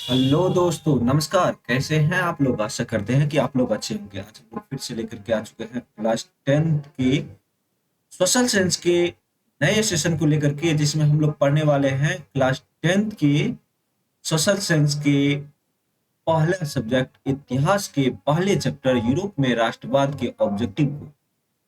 Hello दोस्तों, नमस्कार। कैसे हैं आप लोग? आशा करते हैं कि आप लोग अच्छे होंगे। आज हम लोग फिर से लेकर के आ चुके हैं क्लास 10 के सोशल साइंस के नए सेशन को लेकर के, जिसमें हम लोग पढ़ने वाले हैं क्लास 10 के सोशल साइंस के पहला सब्जेक्ट इतिहास के पहले चैप्टर यूरोप में राष्ट्रवाद के ऑब्जेक्टिव को।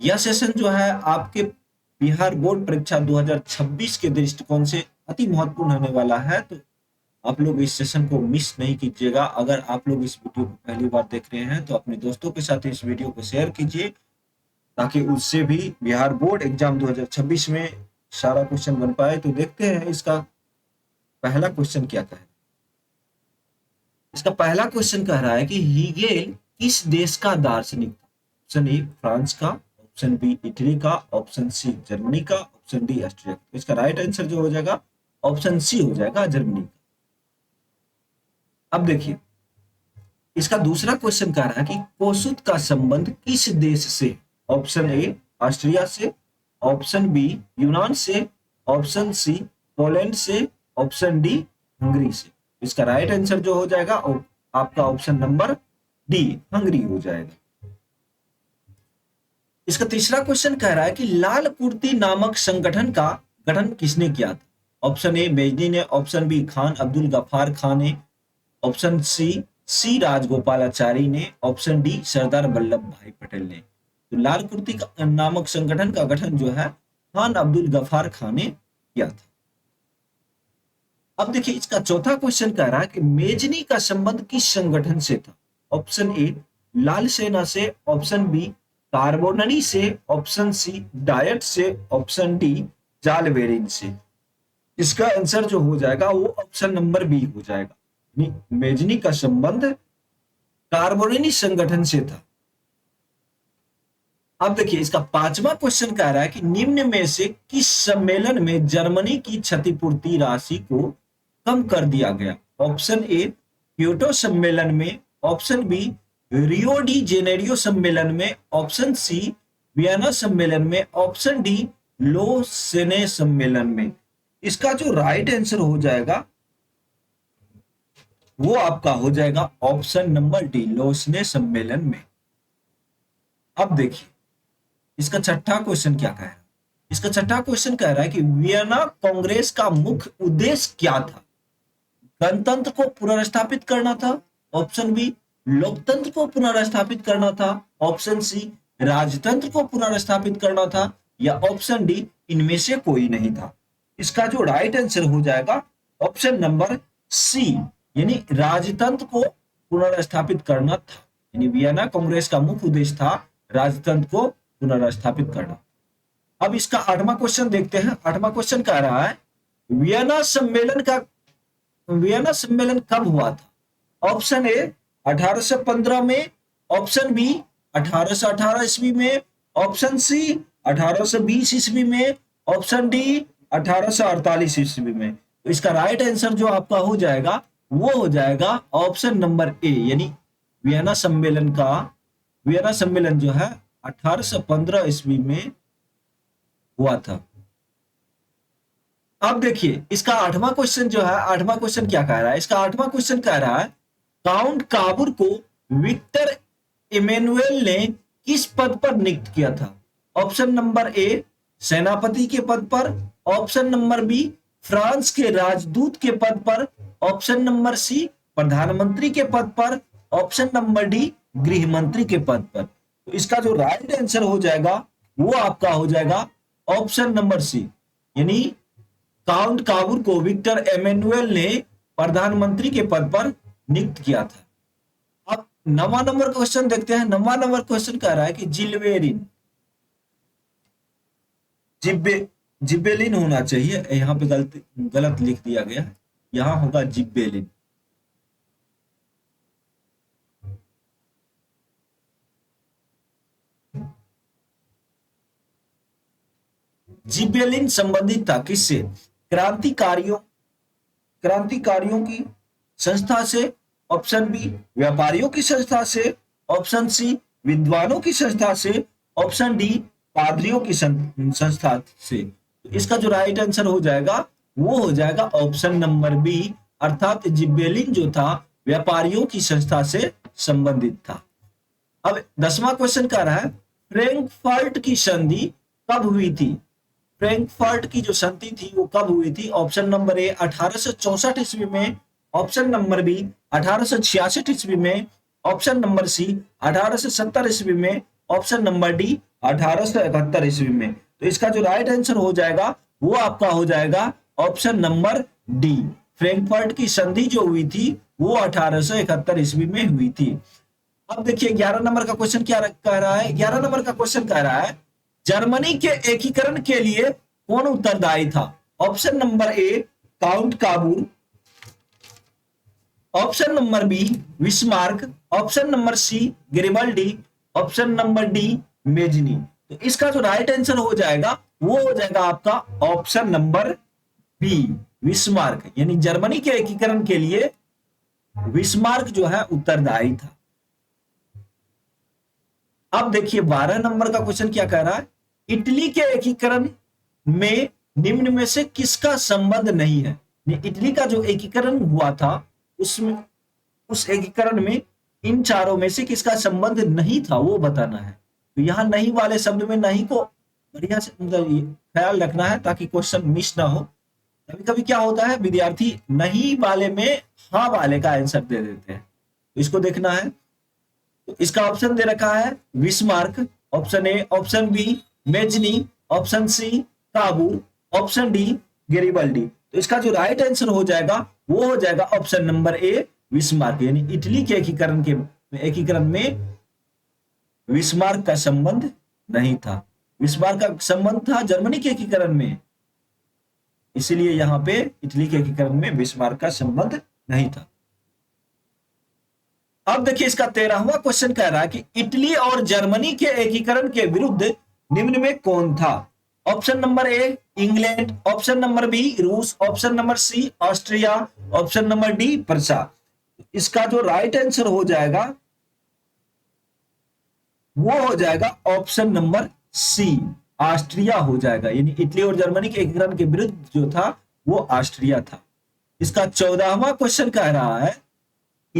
यह सेशन जो है आपके बिहार बोर्ड परीक्षा 2026 के दृष्टिकोण से अति महत्वपूर्ण होने वाला है। तो आप लोग इस सेशन को मिस नहीं कीजिएगा। अगर आप लोग इस वीडियो को पहली बार देख रहे हैं तो अपने दोस्तों के साथ इस वीडियो को शेयर कीजिए, ताकि उससे भी बिहार बोर्ड एग्जाम 2026 में सारा क्वेश्चन बन पाए। तो देखते हैं इसका पहला क्वेश्चन क्या कह रहा है। इसका पहला क्वेश्चन कह रहा है कि हीगेल किस देश का दार्शनिक था? ऑप्शन ए फ्रांस का, ऑप्शन बी इटली का, ऑप्शन सी जर्मनी का, ऑप्शन डी ऑस्ट्रिया का। इसका राइट आंसर जो हो जाएगा ऑप्शन सी हो जाएगा, जर्मनी का। अब देखिए, इसका दूसरा क्वेश्चन कह रहा है कि कोसुत का संबंध किस देश से? ऑप्शन ए ऑस्ट्रिया से, ऑप्शन बी यूनान से, ऑप्शन सी पोलैंड से, ऑप्शन डी हंगरी से। इसका राइट आंसर जो हो जाएगा आपका ऑप्शन नंबर डी हंगरी हो जाएगा। इसका तीसरा क्वेश्चन कह रहा है कि लाल कुर्ती नामक संगठन का गठन किसने किया था? ऑप्शन ए बेजनी ने, ऑप्शन बी खान अब्दुल गफ्फार खान ने, ऑप्शन सी राजगोपालाचारी ने, ऑप्शन डी सरदार वल्लभ भाई पटेल ने। तो लाल कुर्ती नामक संगठन का गठन जो है खान अब्दुल गफ्फार खान ने किया था। अब देखिए, इसका चौथा क्वेश्चन कह रहा है कि मेजनी का संबंध किस संगठन से था? ऑप्शन ए लाल सेना से, ऑप्शन बी कार्बोनरी से, ऑप्शन सी डायट से, ऑप्शन डी जालवेरिन से। इसका आंसर जो हो जाएगा वो ऑप्शन नंबर बी हो जाएगा। मेजनी का संबंध कार्बोनेनी संगठन से था। अब देखिए, इसका पांचवा क्वेश्चन कह रहा है कि निम्न में से किस सम्मेलन में जर्मनी की क्षतिपूर्ति राशि को कम कर दिया गया? ऑप्शन ए क्योटो सम्मेलन में, option B Rio de Janeiro सम्मेलन में, ऑप्शन सी वियना सम्मेलन में, ऑप्शन डी लोसेने सम्मेलन में। इसका जो राइट आंसर हो जाएगा वो आपका हो जाएगा ऑप्शन नंबर डी लोसने सम्मेलन में। अब देखिए, इसका छठा क्वेश्चन क्या कह रहा है। इसका छठा क्वेश्चन कह रहा है कि वियना कांग्रेस का मुख्य उद्देश्य क्या था? गणतंत्र को पुनर्स्थापित करना था, ऑप्शन बी लोकतंत्र को पुनर्स्थापित करना था, ऑप्शन सी राजतंत्र को पुनर्स्थापित करना था, या ऑप्शन डी इनमें से कोई नहीं था। इसका जो राइट आंसर हो जाएगा ऑप्शन नंबर सी, यानी राजतंत्र को पुनर्स्थापित करना था। यानी वियना कांग्रेस का मुख्य उद्देश्य था राजतंत्र को पुनर्स्थापित करना। अब इसका आठवां क्वेश्चन देखते हैं। आठवां क्वेश्चन कह रहा है वियना सम्मेलन कब हुआ था? ऑप्शन ए 1815 में, ऑप्शन बी 1818 ईस्वी में, ऑप्शन सी 1820 ईस्वी में, ऑप्शन डी 1848 ईस्वी में। तो इसका राइट आंसर जो आपका हो जाएगा वो हो जाएगा ऑप्शन नंबर ए, यानी वियना सम्मेलन जो है 1815 ईस्वी में हुआ था। अब देखिए, इसका आठवां क्वेश्चन जो है, आठवां क्वेश्चन क्या कह रहा है? इसका आठवां क्वेश्चन कह रहा है काउंट काबूर को विक्टर इमैनुअल ने किस पद पर नियुक्त किया था? ऑप्शन नंबर ए सेनापति के पद पर, ऑप्शन नंबर बी फ्रांस के राजदूत के पद पर, ऑप्शन नंबर सी प्रधानमंत्री के पद पर, ऑप्शन नंबर डी गृह मंत्री के पद पर। तो इसका जो राइट आंसर हो जाएगा वो आपका हो जाएगा ऑप्शन नंबर सी, यानी काउंट काबूर को विक्टर इमैनुअल ने प्रधानमंत्री के पद पर नियुक्त किया था। अब 9वां नंबर क्वेश्चन देखते हैं। 9वां नंबर क्वेश्चन कह रहा है कि जिब्बेलिन होना चाहिए, यहाँ पे गलत लिख दिया गया है, यहाँ होगा जिब्बेलिन। जिब्बेलिन संबंधित था किससे? क्रांतिकारियों की संस्था से, ऑप्शन बी व्यापारियों की संस्था से, ऑप्शन सी विद्वानों की संस्था से, ऑप्शन डी पादरियों की संस्था से। तो इसका जो राइट आंसर हो जाएगा वो हो जाएगा ऑप्शन नंबर बी अर्थात जिब्बेलिन जो था व्यापारियों की संस्था से संबंधित था। अब 10वां क्वेश्चन कह रहा है फ्रैंकफर्ट की संधि कब हुई थी? फ्रैंकफर्ट की जो संधि थी वो कब हुई थी? ऑप्शन नंबर ए 1864 ईस्वी में, ऑप्शन नंबर बी 1866 ईस्वी में, ऑप्शन नंबर सी 1870 ईस्वी में, ऑप्शन नंबर डी 1871 ईस्वी में। तो इसका जो राइट आंसर हो जाएगा वो आपका हो जाएगा ऑप्शन नंबर डी। फ्रैंकफर्ट की संधि जो हुई थी वो 1871 ईस्वी में हुई थी। अब देखिए 11 नंबर का क्वेश्चन क्या कह रहा है? 11 नंबर का क्वेश्चन कह रहा है जर्मनी के एकीकरण के लिए कौन उत्तरदायी था? Option number A count Cavour, option number B Bismarck, option number C Garibaldi, option number D Mazzini. तो इसका जो राइट आंसर हो जाएगा वो हो जाएगा आपका ऑप्शन नंबर बी विस्मार्क, यानी जर्मनी के एकीकरण के लिए विस्मार्क जो है उत्तरदायी था। अब देखिए 12 नंबर का क्वेश्चन क्या कह रहा है? इटली के एकीकरण में निम्न में से किसका संबंध नहीं है? इटली का जो एकीकरण हुआ था उसमें उस एकीकरण में इन चारों में से किसका संबंध नहीं था वो बताना है। तो यहां नहीं वाले शब्द में नहीं को बढ़िया से ख्याल रखना है ताकि क्वेश्चन मिस ना हो। कभी कभी क्या होता है विद्यार्थी नहीं वाले में हाँ वाले का आंसर दे देते हैं, तो इसको देखना है। तो इसका ऑप्शन दे रखा है Bismarck, option A, option B Mazzini, option C Cavour, option D Garibaldi. तो इसका जो राइट आंसर हो जाएगा वो हो जाएगा ऑप्शन नंबर ए विस्मार्क, यानी इटली के एकीकरण में विस्मार्क का संबंध नहीं था। विस्मार्क का संबंध था जर्मनी के एकीकरण में, इसीलिए यहां पे इटली के एकीकरण में विस्मार्क का संबंध नहीं था। अब देखिए इसका 13वां क्वेश्चन कह रहा है कि इटली और जर्मनी के एकीकरण के विरुद्ध निम्न में कौन था? Option number A England, option number B रूस, option number C Austria, option number D Prussia. इसका जो राइट आंसर हो जाएगा वो हो जाएगा ऑप्शन नंबर सी ऑस्ट्रिया हो जाएगा, यानी इटली और जर्मनी के एकीकरण के विरुद्ध जो था वो ऑस्ट्रिया था। इसका 14वां क्वेश्चन कह रहा है कि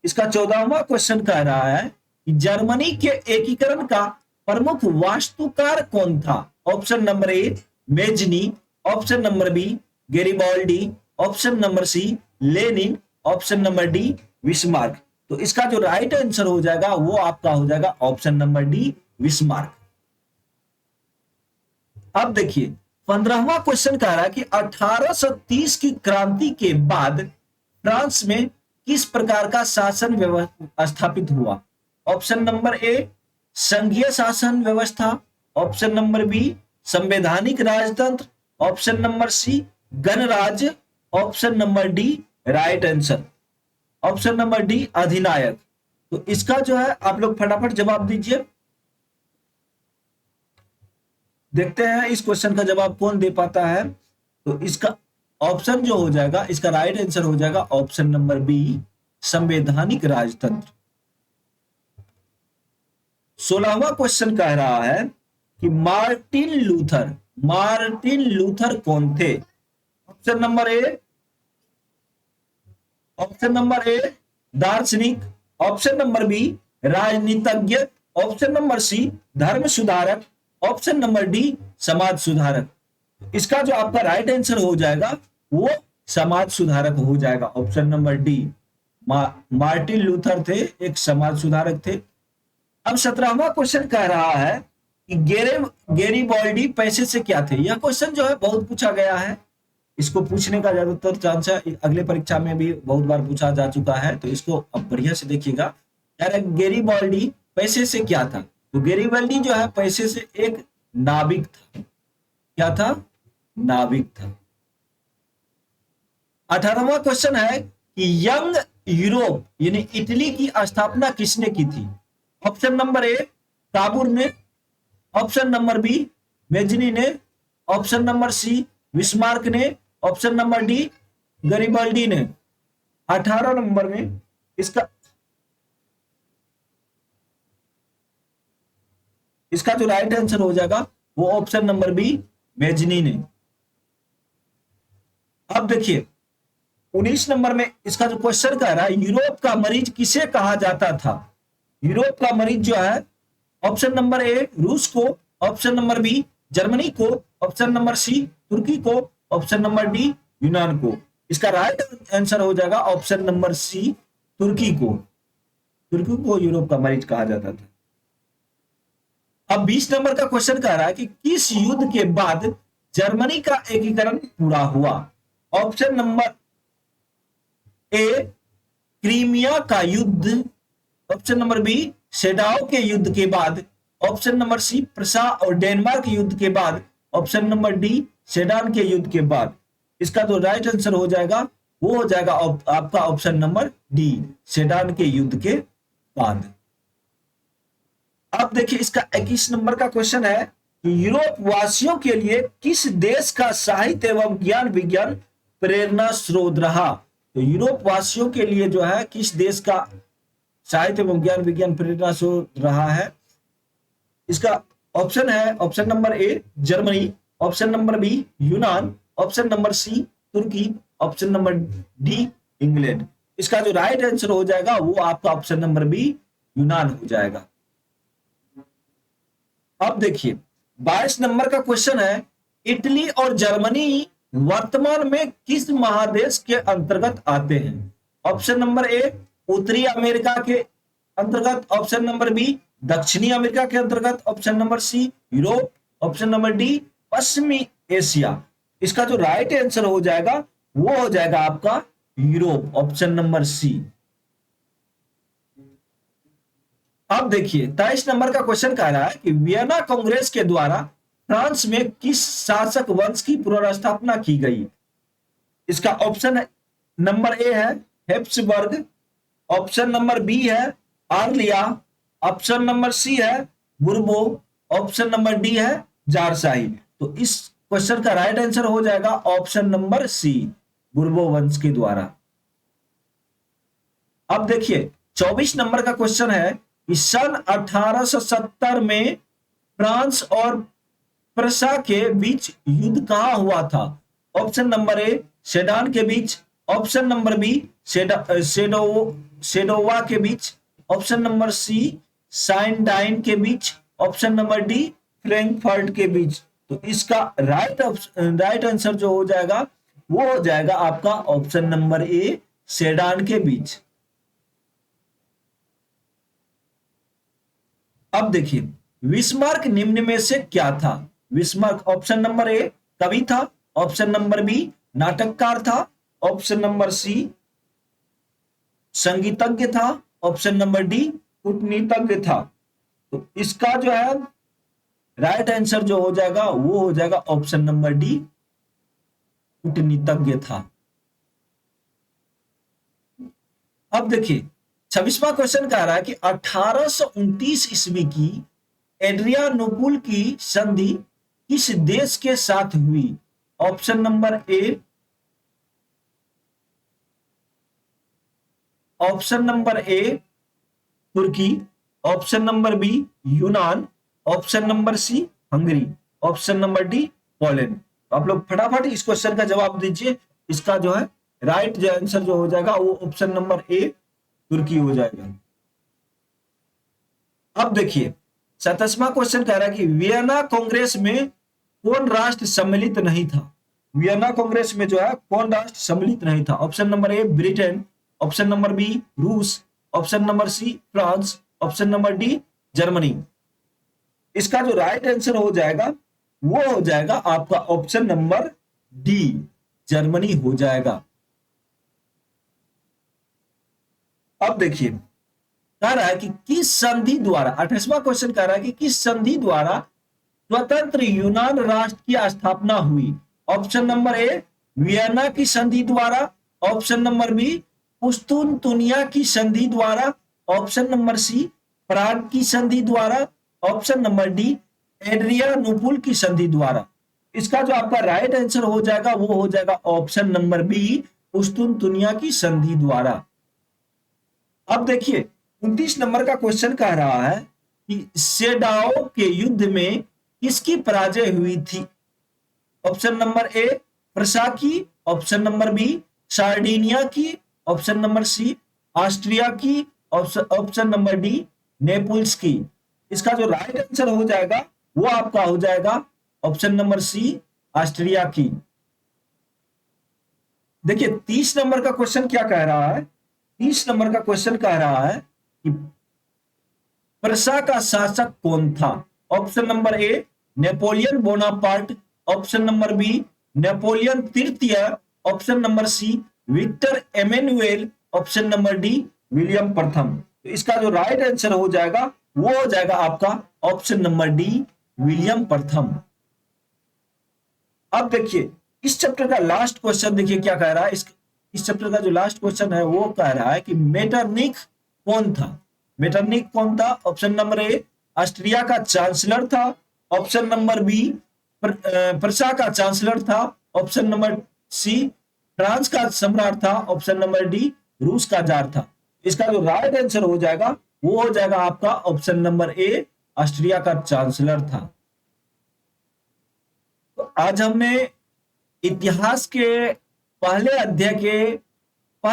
इसका 14वां क्वेश्चन कह रहा है कि जर्मनी के एकीकरण का प्रमुख वास्तुकार कौन था? Option number A Mazzini, option number B Garibaldi, option number C Lenin, option number D Bismarck. तो इसका जो राइट आंसर हो जाएगा वो आपका हो जाएगा ऑप्शन नंबर डी विस्मार्क। अब देखिए 15वां क्वेश्चन कह रहा है कि 1830 की क्रांति के बाद फ्रांस में किस प्रकार का शासन व्यवस्था स्थापित हुआ? ऑप्शन नंबर ए संघीय शासन व्यवस्था, ऑप्शन नंबर बी संवैधानिक राजतंत्र, ऑप्शन नंबर सी गणराज्य, option number D right answer option number D अधिनायक। तो इसका जो है आप लोग फटाफट जवाब दीजिए, देखते हैं इस क्वेश्चन का जवाब कौन दे पाता है। तो इसका ऑप्शन जो हो जाएगा, इसका राइट आंसर हो जाएगा ऑप्शन नंबर बी संवैधानिक राजतंत्र। 16वां क्वेश्चन कह रहा है कि मार्टिन लूथर कौन थे? ऑप्शन नंबर ए दार्शनिक, ऑप्शन नंबर बी राजनीतिज्ञ, ऑप्शन नंबर सी धर्म सुधारक, ऑप्शन नंबर डी समाज सुधारक। इसका जो आपका राइट आंसर हो जाएगा वो समाज सुधारक हो जाएगा, option number D. Martin Luther थे, एक समाज सुधारक थे। अब 17वां क्वेश्चन कह रहा है कि गेरिबाल्डी पैसे से क्या थे? यह क्वेश्चन जो है बहुत पूछा गया है, इसको पूछने का ज्यादातर चांस है, अगले परीक्षा में भी बहुत बार पूछा जा चुका है। तो इसको अब बढ़िया से देखिएगा यार, गेरिबाल्डी पैसे से क्या था? तो गेरिबाल्डी जो है पैसे से एक नाविक था। क्या था? नाविक था। 18वां क्वेश्चन है कि यंग यूरोप यानी इटली की स्थापना किसने की थी? ऑप्शन नंबर ए काबूल ने, ऑप्शन नंबर बी मेजनी ने, ऑप्शन नंबर सी विस्मार्क ने, ऑप्शन नंबर डी गरिबाल्डी ने। 18 नंबर में इसका जो राइट आंसर हो जाएगा वो ऑप्शन नंबर बी मेजनी ने। अब देखिए 19 नंबर में इसका जो क्वेश्चन कह रहा है, यूरोप का मरीज किसे कहा जाता था? यूरोप का मरीज जो है, ऑप्शन नंबर ए रूस को, ऑप्शन नंबर बी जर्मनी को, ऑप्शन नंबर सी तुर्की को, ऑप्शन नंबर डी यूनान को। इसका राइट आंसर हो जाएगा ऑप्शन नंबर सी तुर्की को। तुर्की को यूरोप का मरीज कहा जाता था। अब 20 नंबर का क्वेश्चन कह रहा है कि किस युद्ध के बाद जर्मनी का एकीकरण पूरा हुआ? ऑप्शन नंबर ए क्रीमिया का युद्ध, ऑप्शन नंबर बी सेडाओ के युद्ध के बाद, ऑप्शन नंबर सी प्रसा और डेनमार्क युद्ध के बाद, ऑप्शन नंबर डी सेडान के युद्ध के बाद। इसका जो राइट आंसर हो जाएगा वो हो जाएगा आपका ऑप्शन नंबर डी, सेडान के युद्ध के बाद। अब देखिए इसका 21 नंबर का क्वेश्चन है कि यूरोप वासियों के लिए किस देश का साहित्य एवं ज्ञान विज्ञान प्रेरणा स्रोत रहा? तो यूरोप वासियों के लिए जो है किस देश का साहित्य एवं ज्ञान विज्ञान प्रेरणा स्रोत रहा है? इसका ऑप्शन है option number A Germany, option number B यूनान, ऑप्शन नंबर सी तुर्की, ऑप्शन नंबर डी इंग्लैंड। इसका जो राइट आंसर हो जाएगा वो आपका ऑप्शन नंबर बी यूनान हो जाएगा। अब देखिए 22 नंबर का क्वेश्चन है, इटली और जर्मनी वर्तमान में किस महादेश के अंतर्गत आते हैं? ऑप्शन नंबर ए उत्तरी अमेरिका के अंतर्गत, ऑप्शन नंबर बी दक्षिणी अमेरिका के अंतर्गत, option number C Europe, option number D पश्चिमी एशिया। इसका जो राइट आंसर हो जाएगा वो हो जाएगा आपका यूरोप, ऑप्शन नंबर सी। अब देखिए 23 नंबर का क्वेश्चन कह रहा है कि वियना कांग्रेस के द्वारा फ्रांस में किस शासक वंश की पुनर्स्थापना की गई? इसका ऑप्शन नंबर ए है हेप्सबर्ग, ऑप्शन नंबर बी है आर्लिया, ऑप्शन नंबर सी है बुर्बो, ऑप्शन नंबर डी है जारशाही। तो इस क्वेश्चन का राइट आंसर हो जाएगा ऑप्शन नंबर सी, बुर्बो वंश के द्वारा। अब देखिए 24 नंबर का क्वेश्चन है कि सन 1870 में फ्रांस और प्रसा के बीच युद्ध कहां हुआ था? ऑप्शन नंबर ए सेडान के बीच, ऑप्शन नंबर बी सेडोवा के बीच, ऑप्शन नंबर सी साइनडाइन के बीच, ऑप्शन नंबर डी फ्रैंकफर्ट के बीच। तो इसका राइट आंसर जो हो जाएगा वो हो जाएगा आपका ऑप्शन नंबर ए सेडान के बीच। अब देखिए बिस्मार्क निम्न में से क्या था? बिस्मार्क ऑप्शन नंबर ए कवि था, ऑप्शन नंबर बी नाटककार था, ऑप्शन नंबर सी संगीतज्ञ था, ऑप्शन नंबर डी कूटनीतिज्ञ था। तो इसका जो है राइट आंसर जो हो जाएगा वो हो जाएगा ऑप्शन नंबर डी कूटनीतिज्ञ था। अब देखिए 26वां क्वेश्चन कह रहा है कि 1829 ईस्वी की एड्रियानोपुल की संधि किस देश के साथ हुई? Option number A, option number A तुर्की, ऑप्शन नंबर बी यूनान, option number C Hungary, option number D Poland. तो आप लोग फटाफट इस क्वेश्चन का जवाब दीजिए। इसका जो है राइट जो आंसर जो हो जाएगा वो ऑप्शन नंबर ए तुर्की हो जाएगा। अब देखिए 27वां क्वेश्चन कह रहा है कि वियना कांग्रेस में कौन राष्ट्र सम्मिलित नहीं था? वियना कांग्रेस में जो है कौन राष्ट्र सम्मिलित नहीं था? Option number A Britain, option number B रूस, option number C France, option number D Germany. इसका जो राइट आंसर हो जाएगा वो हो जाएगा आपका ऑप्शन नंबर डी जर्मनी हो जाएगा। अब देखिए कह रहा है कि किस संधि द्वारा, 28वां क्वेश्चन कह रहा है कि किस संधि द्वारा स्वतंत्र यूनान राष्ट्र की स्थापना हुई? ऑप्शन नंबर ए वियना की संधि द्वारा, ऑप्शन नंबर बी पुस्तुनतुनिया की संधि द्वारा, ऑप्शन नंबर सी प्राग की संधि द्वारा, ऑप्शन नंबर डी एड्रियानोपुल की संधि द्वारा। इसका जो आपका राइट आंसर हो जाएगा वो हो जाएगा ऑप्शन नंबर बी पुस्तुनतुनिया की संधि द्वारा। अब देखिए 29 नंबर का क्वेश्चन कह रहा है कि सेडाओ के युद्ध में किसकी पराजय हुई थी? ऑप्शन नंबर ए प्रसा की, ऑप्शन नंबर बी सार्डिनिया की, ऑप्शन नंबर सी। ऑस्ट्रिया की, ऑप्शन नंबर डी नेपल्स की। इसका जो राइट आंसर हो जाएगा वो आपका हो जाएगा ऑप्शन नंबर सी ऑस्ट्रिया की। देखिए 30 नंबर का क्वेश्चन क्या कह रहा है, 30 नंबर का क्वेश्चन कह रहा है कि प्रशा का शासक कौन था। Option number A Napoleon Bonaparte, option number B Napoleon तृतीय, option number C Victor Emmanuel, option number D William प्रथम। तो इसका जो राइट आंसर हो जाएगा वो हो जाएगा आपका ऑप्शन नंबर डी विलियम प्रथम। अब देखिए इस चैप्टर का लास्ट क्वेश्चन देखिए क्या कह रहा है। इस चैप्टर का जो लास्ट क्वेश्चन है वो कह रहा है कि मेटरनिख कौन था। मेटरनिख कौन था? ऑप्शन नंबर ए ऑस्ट्रिया का चांसलर था, ऑप्शन नंबर बी प्रशा का चांसलर था, ऑप्शन नंबर सी फ्रांस का सम्राट था, ऑप्शन नंबर डी रूस का जार था। इसका जो राइट आंसर हो जाएगा वो हो जाएगा आपका ऑप्शन नंबर ए ऑस्ट्रिया का चांसलर था। तो आज हमने इतिहास के पहले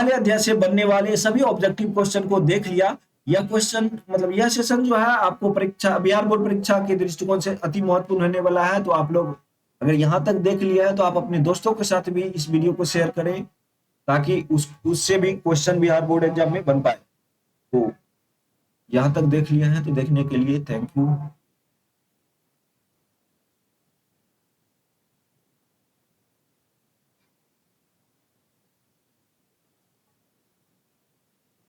अध्याय से बनने वाले सभी ऑब्जेक्टिव क्वेश्चन को देख लिया। यह क्वेश्चन मतलब यह सेशन जो है आपको परीक्षा, बिहार बोर्ड परीक्षा के दृष्टिकोण से अति महत्वपूर्ण होने वाला है। तो आप लोग अगर यहां तक देख लिया है तो आप अपने दोस्तों के साथ भी इस वीडियो को शेयर करें ताकि उससे भी क्वेश्चन बिहार बोर्ड एग्जाम में बन पाए। तो यहां तक देख लिया है तो देखने के लिए थैंक यू।